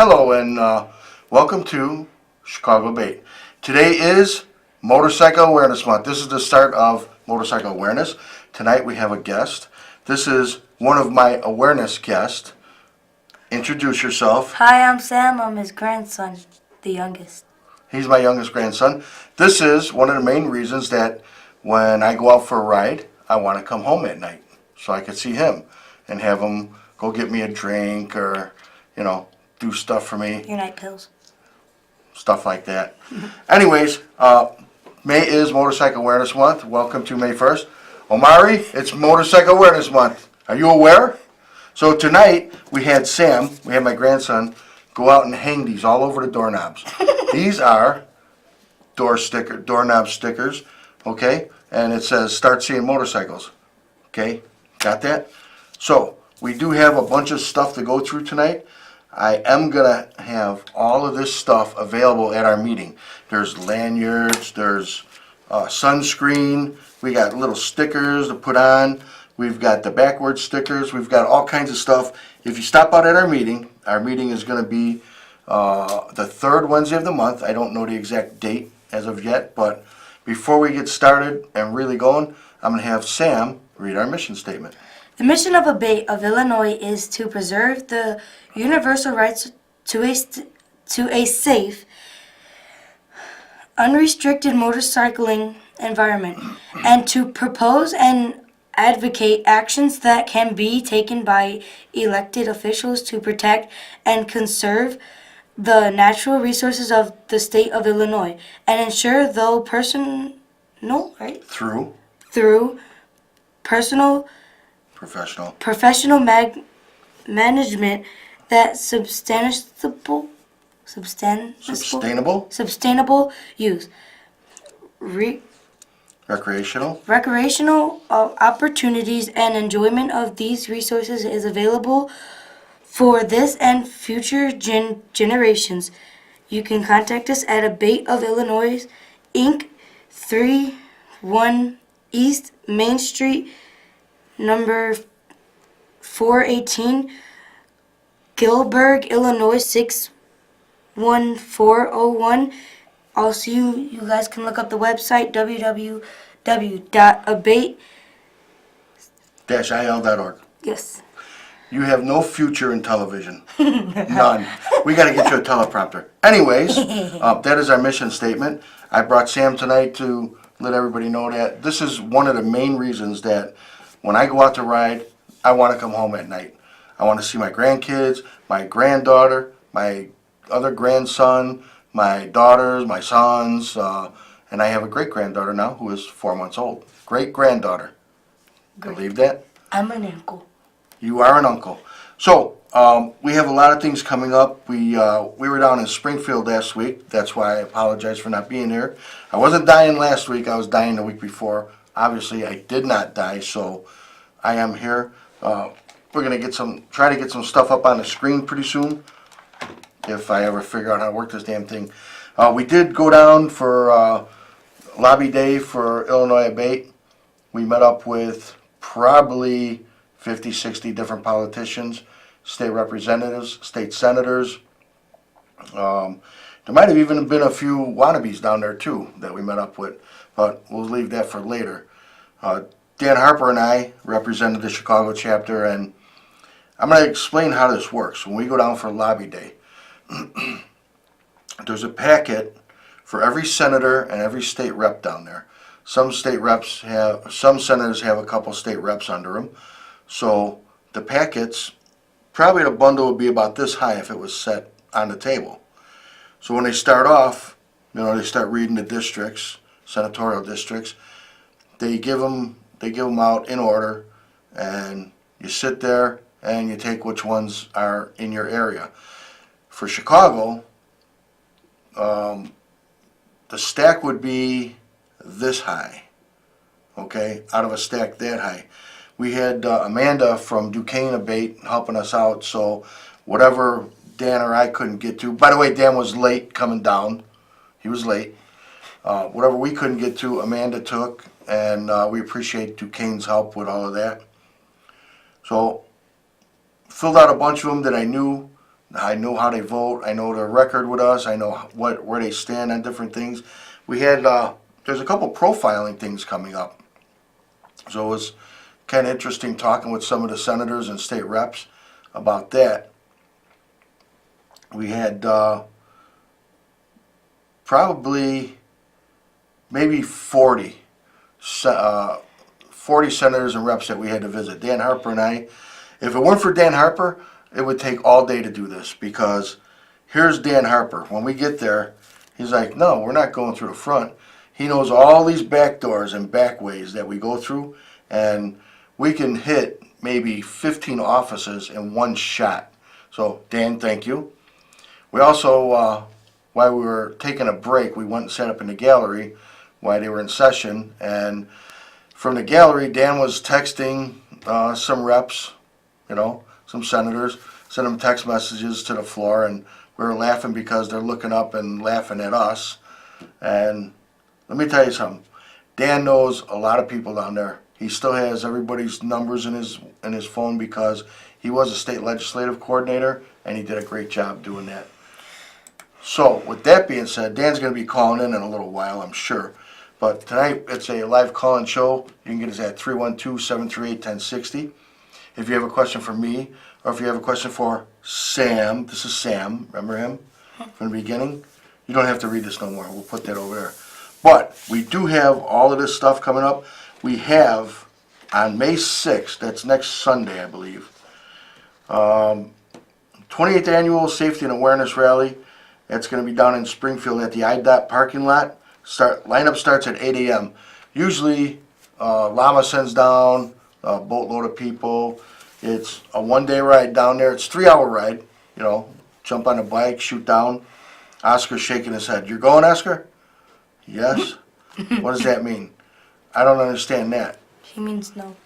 Hello and welcome to Chicago A.B.A.T.E. Today is Motorcycle Awareness Month. This is the start of motorcycle awareness. Tonight we have a guest. This is one of my awareness guests. Introduce yourself. Hi, I'm Sam. I'm his grandson, the youngest. He's my youngest grandson. This is one of the main reasons that when I go out for a ride, I want to come home at night so I could see him and have him go get me a drink or, do stuff for me. Your night pills. Stuff like that. Anyways, May is Motorcycle Awareness Month. Welcome to May 1st. Omari, it's Motorcycle Awareness Month. Are you aware? So tonight, we had Sam, my grandson, go out and hang these all over the doorknobs. These are doorknob stickers, okay? And it says, start seeing motorcycles. Okay, got that? So, we do have a bunch of stuff to go through tonight. I am going to have all of this stuff available at our meeting. There's lanyards, there's sunscreen, we got little stickers to put on, we've got the backward stickers, we've got all kinds of stuff. If you stop out at our meeting is going to be the third Wednesday of the month. I don't know the exact date as of yet, but before we get started and really going, I'm going to have Sam read our mission statement. The mission of A.B.A.T.E. of Illinois is to preserve the universal rights to a safe, unrestricted motorcycling environment, and to propose and advocate actions that can be taken by elected officials to protect and conserve the natural resources of the state of Illinois and ensure through professional management that sustainable use, recreational opportunities and enjoyment of these resources is available for this and future generations. You can contact us at A.B.A.T.E. of Illinois, Inc., 31 East Main Street, number 418, Gilbert, Illinois 61401. Also, you guys can look up the website www.abate-il.org. Yes. You have no future in television. None. We got to get you a teleprompter. Anyways, that is our mission statement. I brought Sam tonight to let everybody know that this is one of the main reasons that when I go out to ride, I want to come home at night. I want to see my grandkids, my granddaughter, my other grandson, my daughters, my sons, and I have a great-granddaughter now who is 4 months old. Great-granddaughter. Believe that? I'm an uncle. You are an uncle. So, we have a lot of things coming up. We were down in Springfield last week. That's why I apologize for not being here. I wasn't dying last week. I was dying the week before. Obviously, I did not die, so I am here. We're going to try to get some stuff up on the screen pretty soon, if I ever figure out how to work this damn thing. We did go down for lobby day for Illinois A.B.A.T.E. We met up with probably 50, 60 different politicians, state representatives, state senators. There might have even been a few wannabes down there too that we met up with, but we'll leave that for later. Dan Harper and I represented the Chicago chapter, and I'm going to explain how this works. When we go down for lobby day, there's a packet for every senator and every state rep down there. Some senators have a couple state reps under them. So the packets, probably the bundle would be about this high if it was set on the table. So when they start off, they start reading the districts, senatorial districts. They give them out in order, and you sit there and you take which ones are in your area. For Chicago, the stack would be this high, okay, out of a stack that high. We had Amanda from Duquesne A.B.A.T.E. helping us out, so whatever Dan or I couldn't get to, by the way, Dan was late coming down. He was late. Whatever we couldn't get to, Amanda took, and we appreciate Duquesne's help with all of that. So, filled out a bunch of them that I knew I know how they vote. I know their record with us. I know where they stand on different things. We had there's a couple profiling things coming up, so it was kind of interesting talking with some of the senators and state reps about that. We had probably maybe 40 senators and reps that we had to visit. Dan Harper and I. If it weren't for Dan Harper, it would take all day to do this, because here's Dan Harper. When we get there, he's like, no, we're not going through the front. He knows all these back doors and back ways that we go through, and we can hit maybe 15 offices in one shot. So, Dan, thank you. We also, while we were taking a break, we went and sat up in the gallery while they were in session, and from the gallery, Dan was texting some reps, some senators, sent them text messages to the floor, and we were laughing because they're looking up and laughing at us. And let me tell you something. Dan knows a lot of people down there. He still has everybody's numbers in his phone because he was a state legislative coordinator, and he did a great job doing that. So, with that being said, Dan's going to be calling in a little while, I'm sure. But tonight, it's a live call-in show. You can get us at 312-738-1060. If you have a question for me, or if you have a question for Sam, this is Sam, remember him from the beginning? You don't have to read this no more. We'll put that over there. But we do have all of this stuff coming up. We have, on May 6th, that's next Sunday, I believe, 28th Annual Safety and Awareness Rally. That's going to be down in Springfield at the A.B.A.T.E parking lot. Lineup starts at 8 a.m. Usually, Llama sends down a boatload of people. It's a one-day ride down there. It's a 3-hour ride. Jump on a bike, shoot down. Oscar's shaking his head. You're going, Oscar? Yes. What does that mean? I don't understand that. He means no.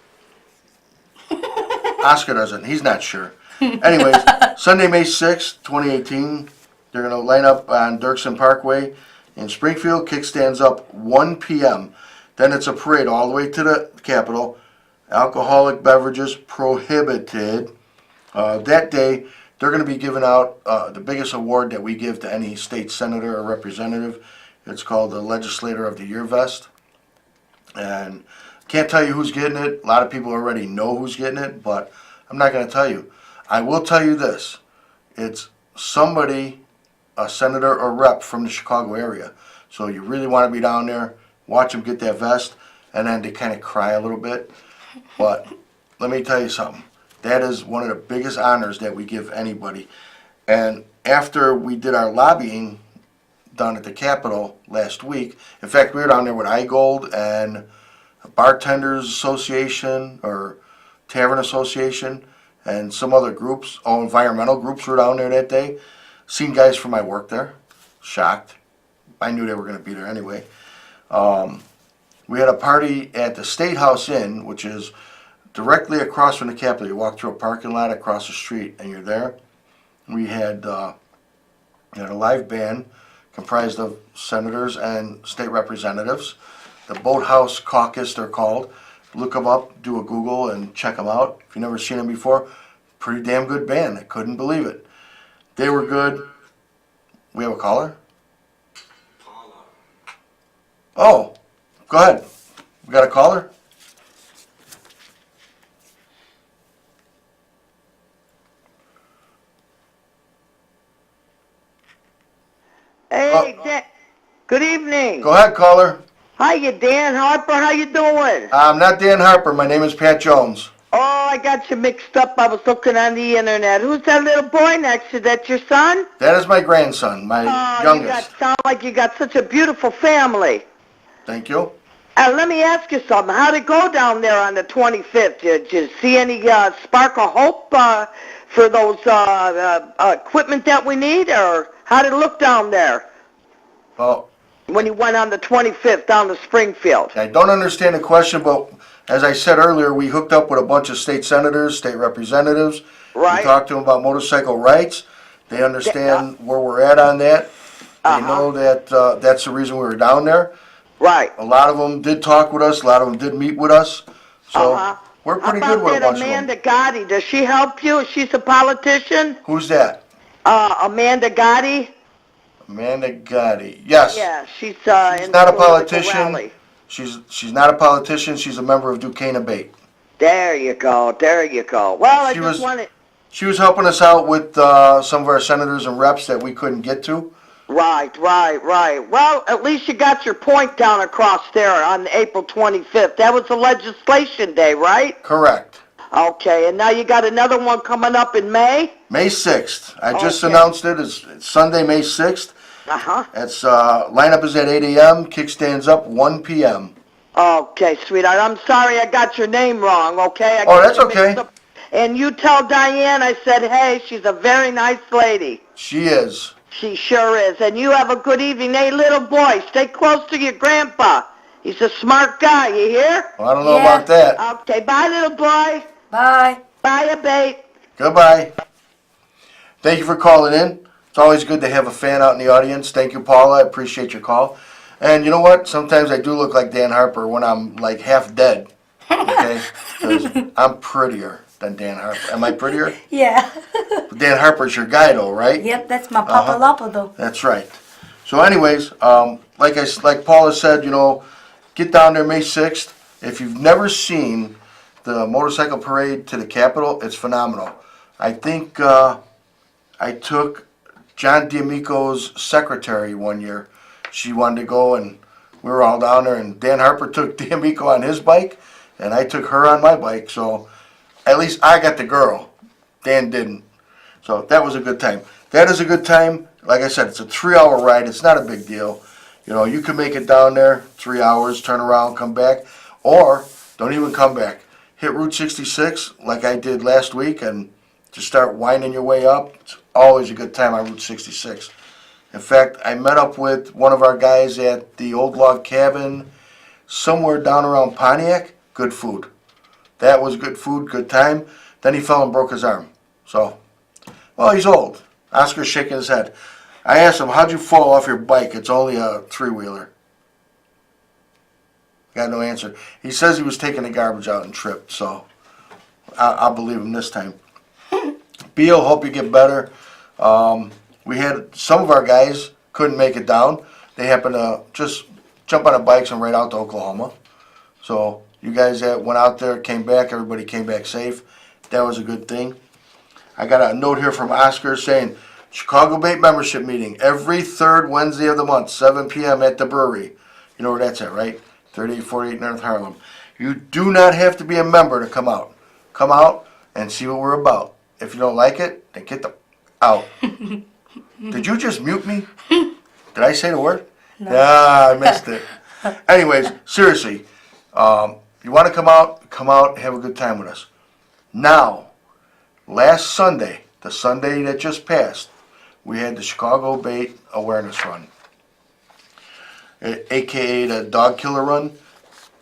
Oscar doesn't. He's not sure. Anyways, Sunday, May 6th, 2018, they're going to line up on Dirksen Parkway in Springfield. Kickstands up 1 p.m. Then it's a parade all the way to the Capitol. Alcoholic beverages prohibited. That day, they're going to be giving out the biggest award that we give to any state senator or representative. It's called the Legislator of the Year vest. And can't tell you who's getting it. A lot of people already know who's getting it, but I'm not going to tell you. I will tell you this. It's somebody, a senator or rep from the Chicago area. So you really want to be down there, watch them get that vest, and then they kind of cry a little bit. But let me tell you something. That is one of the biggest honors that we give anybody. And after we did our lobbying down at the Capitol last week, in fact, we were down there with iGold and Bartenders Association or Tavern Association and some other groups, environmental groups were down there that day. Seen guys from my work there. Shocked. I knew they were going to be there anyway. We had a party at the State House Inn, which is directly across from the Capitol. You walk through a parking lot across the street and you're there. We had a live band comprised of senators and state representatives. The Boathouse Caucus, they're called. Look them up, do a Google, and check them out. If you've never seen them before, pretty damn good band. I couldn't believe it. They were good. We have a caller? Oh, go ahead. We got a caller? Hey, good evening. Go ahead, caller. Hi, you Dan Harper. How you doing? I'm not Dan Harper. My name is Pat Jones. Oh, I got you mixed up. I was looking on the internet. Who's that little boy next to you? That your son? That is my grandson, my youngest. You sound like you got such a beautiful family. Thank you. Let me ask you something. How'd it go down there on the 25th? Did you see any spark of hope for those equipment that we need, or how'd it look down there? Well, when you went on the 25th down to Springfield. I don't understand the question, but as I said earlier, we hooked up with a bunch of state senators, state representatives. Right. We talked to them about motorcycle rights. They understand where we're at on that. They know that that's the reason we were down there. Right. A lot of them did talk with us. A lot of them did meet with us. So we're pretty good with a bunch of them. Amanda Gotti, does she help you? She's a politician? Who's that? Amanda Gotti? Amanda Gotti. Yes. Yeah, she's She's in not the a political politician. rally. She's not a politician. She's a member of A.B.A.T.E. There you go. There you go. Well, I She just was wanted. she was helping us out with some of our senators and reps that we couldn't get to. Right. Well, at least you got your point down across there on April 25th. That was the legislation day, right? Correct. Okay, and now you got another one coming up in May? May 6th. I just Okay. announced it. It's Sunday, May 6th. Uh-huh. It's lineup is at 8 a.m. Kickstands up 1 p.m. Okay, sweetheart. I'm sorry I got your name wrong, okay? I Oh, got that's you mixed okay. up. And you tell Diane I said, hey, she's a very nice lady. She is. She sure is. And you have a good evening. Hey, little boy, stay close to your grandpa. He's a smart guy, you hear? Well, I don't know Yeah. about that. Okay, bye, little boy. Bye. Bye, A.B.A.T.E. Goodbye. Thank you for calling in. It's always good to have a fan out in the audience. Thank you, Paula. I appreciate your call. And you know what? Sometimes I do look like Dan Harper when I'm like half dead. Okay? 'Cause I'm prettier than Dan Harper. Am I prettier? Yeah. Dan Harper's your guy, though, right? Yep, that's my Papa Lapa, though. That's right. So, anyways, like Paula said, get down there May 6th. If you've never seen the motorcycle parade to the Capitol, it's phenomenal. I think I took John D'Amico's secretary one year. She wanted to go, and we were all down there, and Dan Harper took D'Amico on his bike, and I took her on my bike. So at least I got the girl. Dan didn't. So that was a good time. That is a good time. Like I said, it's a 3-hour ride. It's not a big deal. You can make it down there 3 hours, turn around, come back, or don't even come back. Hit Route 66 like I did last week and just start winding your way up. It's always a good time on Route 66. In fact, I met up with one of our guys at the Old Log Cabin somewhere down around Pontiac. Good food. That was good food, good time. Then he fell and broke his arm. So, well, he's old. Oscar's shaking his head. I asked him, how'd you fall off your bike? It's only a three-wheeler. Got no answer. He says he was taking the garbage out and tripped, so I'll believe him this time. Beal, hope you get better. We had some of our guys couldn't make it down. They happened to just jump on the bikes and right out to Oklahoma. So you guys that went out there, came back, everybody came back safe. That was a good thing. I got a note here from Oscar saying, Chicago ABATE membership meeting every third Wednesday of the month, 7 p.m. at the brewery. You know where that's at, right? 3848 North Harlem. You do not have to be a member to come out. Come out and see what we're about. If you don't like it, then get the out. Did you just mute me? Did I say the word? No. Nah, I missed it. Anyways, seriously, you want to come out, have a good time with us. Now, last Sunday, the Sunday that just passed, we had the Chicago ABATE Awareness Run, a.k.a. the Dog Killer Run.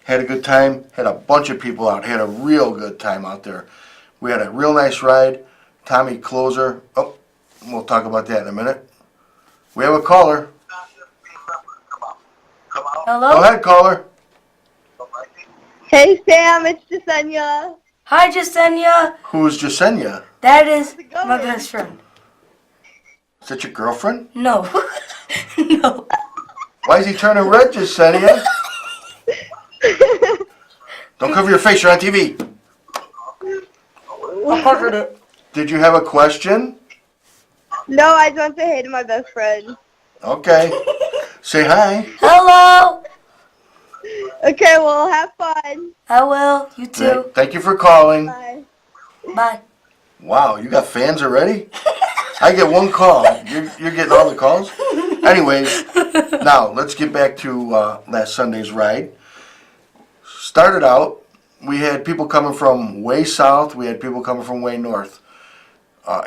Had a good time, had a bunch of people out, had a real good time out there. We had a real nice ride. Tommy Closer, we'll talk about that in a minute. We have a caller. Hello? Go ahead, caller. Hey Sam, it's Jasenia. Hi, Jasenia. Who's Jasenia? That is it going? my best friend. Is that your girlfriend? No. No. Why is he turning red, Jasenia? Don't cover your face, you're on TV. I covered it. Did you have a question? No, I just want to say hey to my best friend. Okay. Say hi. Hello. Okay, well, have fun. I will. You too. Thank you for calling. Bye. Bye. Wow, you got fans already? I get one call. You're getting all the calls? Anyways, now let's get back to last Sunday's ride. Started out, we had people coming from way south. We had people coming from way north.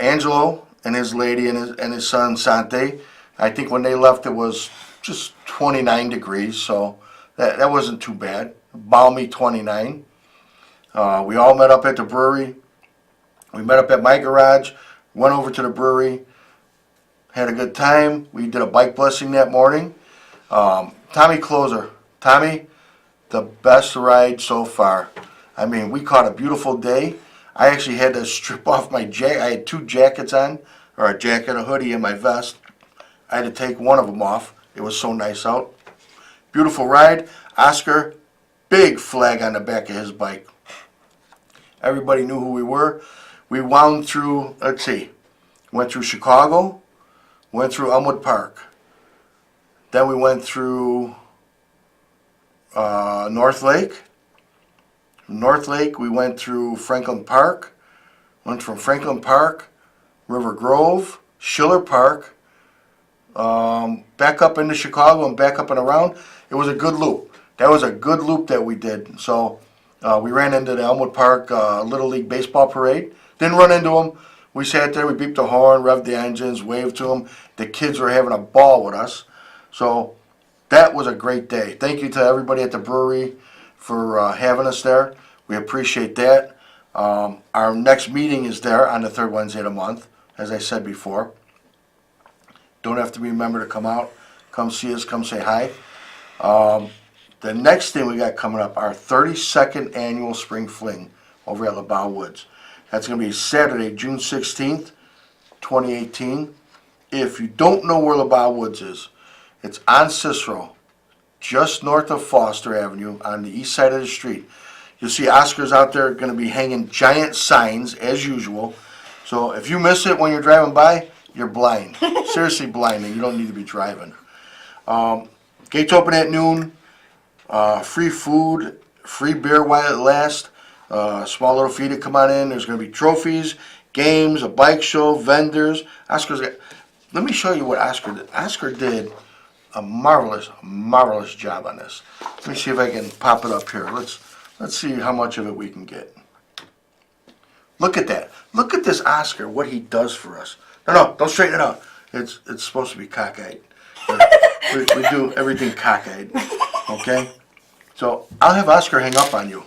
Angelo and his lady and his son Sante. I think when they left, it was just 29 degrees, so that wasn't too bad. Balmy 29. We all met up at the brewery. We met up at my garage, went over to the brewery, had a good time. We did a bike blessing that morning. Tommy Closer. Tommy, the best ride so far. I mean, we caught a beautiful day. I actually had to strip off my jacket. I had two jackets on. or a jacket, a hoodie, and my vest. I had to take one of them off. It was so nice out. Beautiful ride. Oscar, big flag on the back of his bike. Everybody knew who we were. We wound through, let's see, went through Chicago, went through Elmwood Park. Then we went through North Lake. From North Lake, we went through Franklin Park. Went from Franklin Park, River Grove, Schiller Park, back up into Chicago and back up and around. It was a good loop. That was a good loop that we did. So we ran into the Elmwood Park Little League Baseball Parade. Didn't run into them. We sat there, we beeped the horn, revved the engines, waved to them. The kids were having a ball with us. So that was a great day. Thank you to everybody at the brewery for having us there. We appreciate that. Our next meeting is there on the third Wednesday of the month, as I said before. Don't have to remember to come out. Come see us, come say hi. The next thing we got coming up, our 32nd annual Spring Fling over at A.B.A.T.E Woods. That's going to be Saturday, June 16th, 2018. If you don't know where A.B.A.T.E Woods is, it's on Cicero, just north of Foster Avenue on the east side of the street. You'll see Oscar's out there going to be hanging giant signs as usual. So if you miss it when you're driving by, you're blind. Seriously blind, and you don't need to be driving. Gates open at noon. Free food, free beer while it lasts. Small little fee to come on in. There's going to be trophies, games, a bike show, vendors. Let me show you what Oscar did. Oscar did a marvelous job on this. Let me see if I can pop it up here. Let's see how much of it we can get. Look at that. Look at this Oscar, what he does for us. No, don't straighten it out. It's supposed to be cockeyed. We do everything cockeyed. Okay? So I'll have Oscar hang up on you.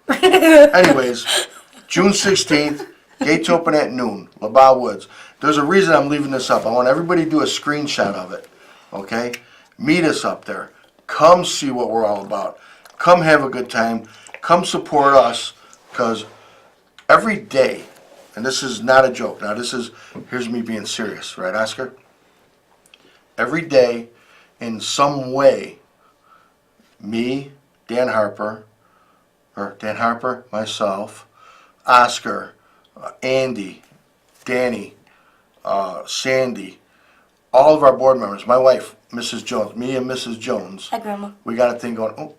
Anyways, June 16th, gates open at noon, A.B.A.T.E Woods. There's a reason I'm leaving this up. I want everybody to do a screenshot of it. Okay? Meet us up there. Come see what we're all about. Come have a good time. Come support us, because every day, and this is not a joke, now here's me being serious, right, Oscar? Every day, in some way, me, Dan Harper, myself, Oscar, Andy, Danny, Sandy, all of our board members, my wife, Mrs. Jones, me and Mrs. Jones. Hi, Grandma. We got a thing going,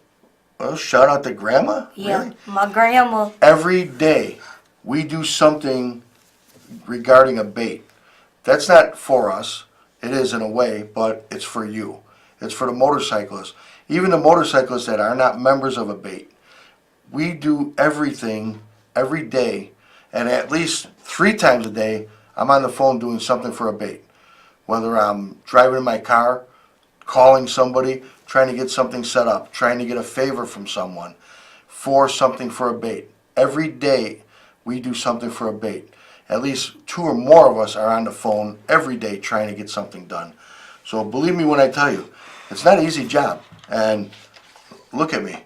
well, shout out to Grandma? Yeah, Really? my grandma. Every day, we do something regarding A.B.A.T.E. That's not for us. It is in a way, but it's for you. It's for the motorcyclists. Even the motorcyclists that are not members of A.B.A.T.E. We do everything every day, and at least 3 times a day, I'm on the phone doing something for A.B.A.T.E. Whether I'm driving in my car, calling somebody, trying to get something set up, trying to get a favor from someone for something for A.B.A.T.E. Every day we do something for A.B.A.T.E. At least 2 or more of us are on the phone every day trying to get something done. So believe me when I tell you, it's not an easy job. And look at me.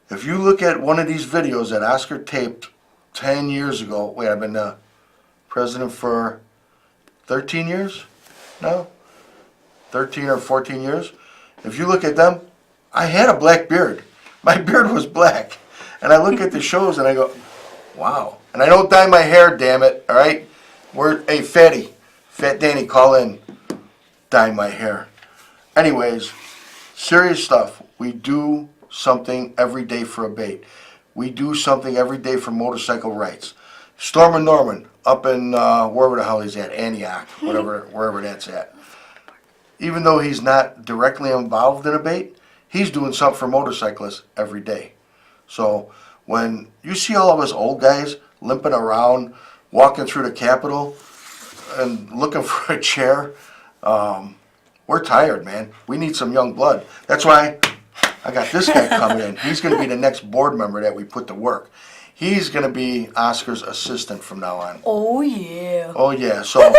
If you look at one of these videos that Oscar taped 10 years ago, wait, I've been the president for 13 years? No? 13 or 14 years. If you look at them, I had a black beard. My beard was black. And I look at the shows and I go, wow. And I don't dye my hair, damn it, all right? Hey, Fat Danny, call in. Dye my hair. Anyways, serious stuff. We do something every day for A.B.A.T.E. We do something every day for motorcycle rights. Storm and Norman up in wherever the hell he's at, Antioch, wherever that's at. Even though he's not directly involved in A.B.A.T.E., he's doing something for motorcyclists every day. So when you see all of us old guys limping around, walking through the Capitol and looking for a chair, we're tired, man. We need some young blood. That's why I got this guy coming in. He's going to be the next board member that we put to work. He's going to be Oscar's assistant from now on. Oh, yeah. Oh, yeah. So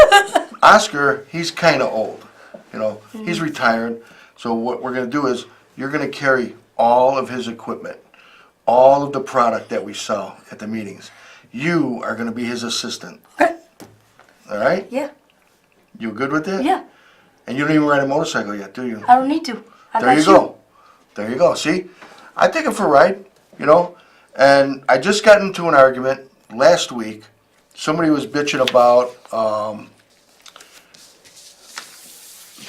Oscar, he's kind of old. You know, he's retired. So what we're going to do is you're going to carry all of his equipment, all of the product that we sell at the meetings. You are going to be his assistant. Okay. All right? Yeah. You good with that? Yeah, And you don't even ride a motorcycle yet, do you? I don't need to. I There got you go. There you go. See, I take it for a ride, you know. And I just got into an argument last week. Somebody was bitching about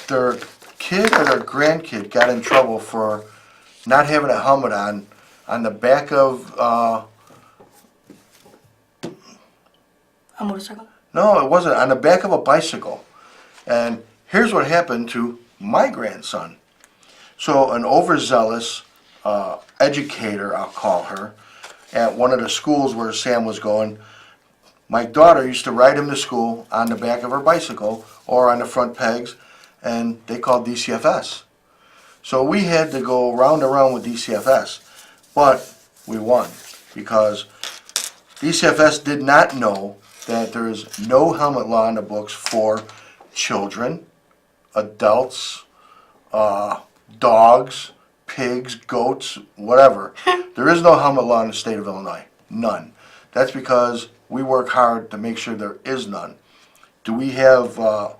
their kid or their grandkid got in trouble for not having a helmet on the back of. A motorcycle? No, it wasn't on the back of a bicycle. And here's what happened to my grandson. So an overzealous educator, I'll call her, at one of the schools where Sam was going, my daughter used to ride him to school on the back of her bicycle or on the front pegs, and they called DCFS. So we had to go round and round with DCFS, but we won because DCFS did not know that there is no helmet law in the books for children, adults, dogs, pigs, goats, whatever. There is no helmet law in the state of Illinois. None. That's because we work hard to make sure there is none. Do we have a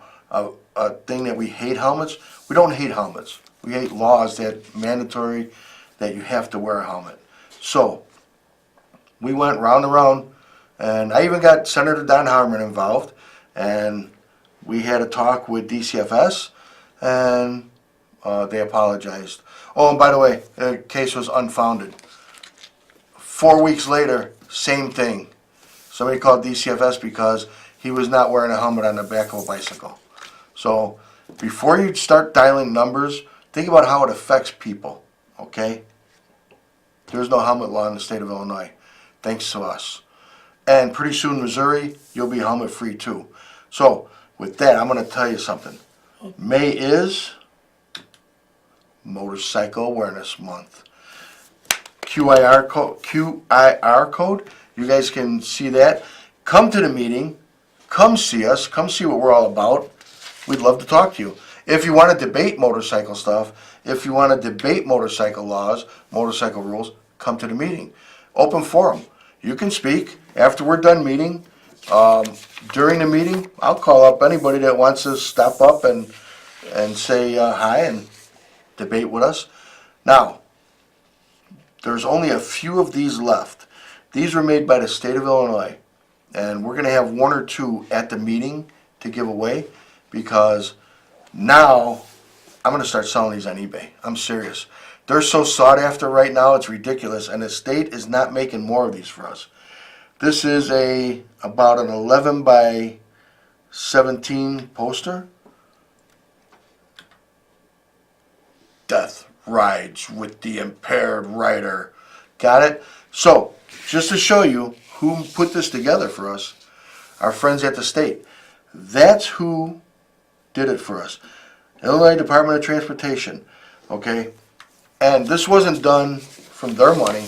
thing that we hate helmets? We don't hate helmets. We hate laws that mandatory that you have to wear a helmet. So we went round and round, and I even got Senator Don Harmon involved, and we had a talk with DCFS, and they apologized. Oh, and by the way, the case was unfounded. 4 weeks later, same thing. Somebody called DCFS because he was not wearing a helmet on the back of a bicycle. So before you start dialing numbers, think about how it affects people, okay? There's no helmet law in the state of Illinois, thanks to us. And pretty soon, Missouri, you'll be helmet free too. So with that, I'm going to tell you something. May is Motorcycle Awareness Month. QIR code, you guys can see that. Come to the meeting, come see us, come see what we're all about. We'd love to talk to you. If you want to debate motorcycle stuff, if you want to debate motorcycle laws, motorcycle rules, come to the meeting. Open forum. You can speak after we're done meeting. During the meeting, I'll call up anybody that wants to stop up and say hi and debate with us. Now, there's only a few of these left. These were made by the state of Illinois, and we're going to have one or two at the meeting to give away because now I'm going to start selling these on eBay. I'm serious. They're so sought after right now, it's ridiculous, and the state is not making more of these for us. This is about an 11 by 17 poster. Death rides with the impaired rider. Got it? So, just to show you who put this together for us, our friends at the state. That's who did it for us. Illinois Department of Transportation. Okay? And this wasn't done from their money.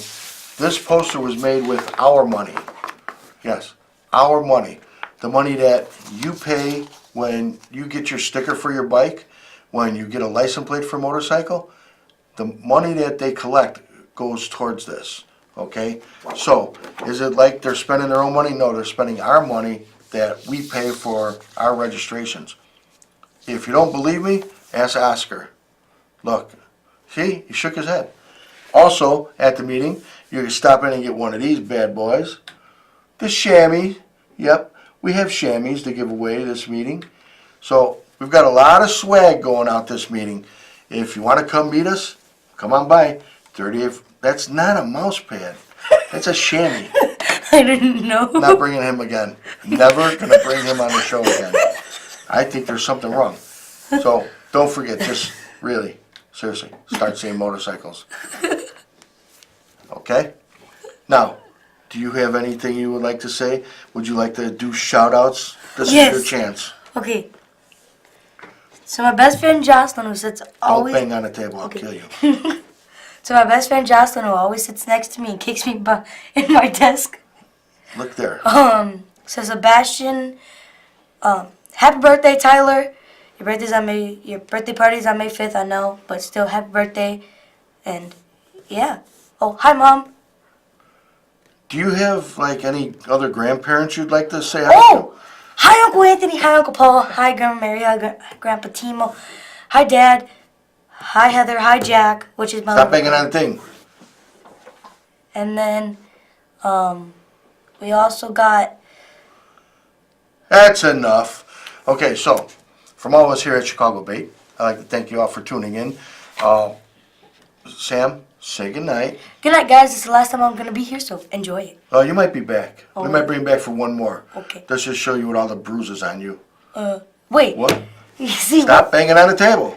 This poster was made with our money. Yes, our money. The money that you pay when you get your sticker for your bike, when you get a license plate for a motorcycle, the money that they collect goes towards this. Okay? So, is it like they're spending their own money? No, they're spending our money that we pay for our registrations. If you don't believe me, ask Oscar. Look, see, he shook his head. Also, at the meeting, you can stop in and get one of these bad boys. The chamois. Yep, we have chamois to give away this meeting. So, we've got a lot of swag going out this meeting. If you want to come meet us, come on by. 30th. That's not a mouse pad. That's a chamois. I didn't know. Not bringing him again. Never going to bring him on the show again. I think there's something wrong. So, don't forget, just really, seriously, start seeing motorcycles. Okay? Now, do you have anything you would like to say? Would you like to do shout-outs? This Yes. is your chance. Okay. So my best friend Jocelyn, who sits Don't always... bang on the table, I'll kill you. So my best friend Jocelyn, who always sits next to me and kicks me in my desk. Look there. So Sebastian, happy birthday, Tyler. Your birthday party's on May 5th, I know, but still happy birthday. And yeah. Oh, hi, Mom. Do you have, like, any other grandparents you'd like to say hi to? Oh, hi, Hi, Uncle Anthony. Hi, Uncle Paul. Hi, Grandma Mary. Hi, Grandpa Timo. Hi, Dad. Hi, Heather. Hi, Jack, which is my Stop little banging on the thing. And then, we also got, That's enough. Okay, so, from all of us here at Chicago Bait, I'd like to thank you all for tuning in. Sam, say goodnight. good night, guys. This is the last time I'm going to be here, so enjoy it. Oh, you might be back. We Oh. might bring you back for one more. Okay. Let's just show you what all the bruises on you. Wait. What? You see Stop banging on the table.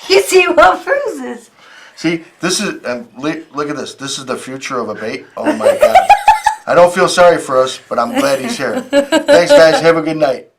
You see what bruises? See, this is, and look at this. This is the future of A.B.A.T.E. Oh my God. I don't feel sorry for us, but I'm glad he's here. Thanks, guys. Have a good night.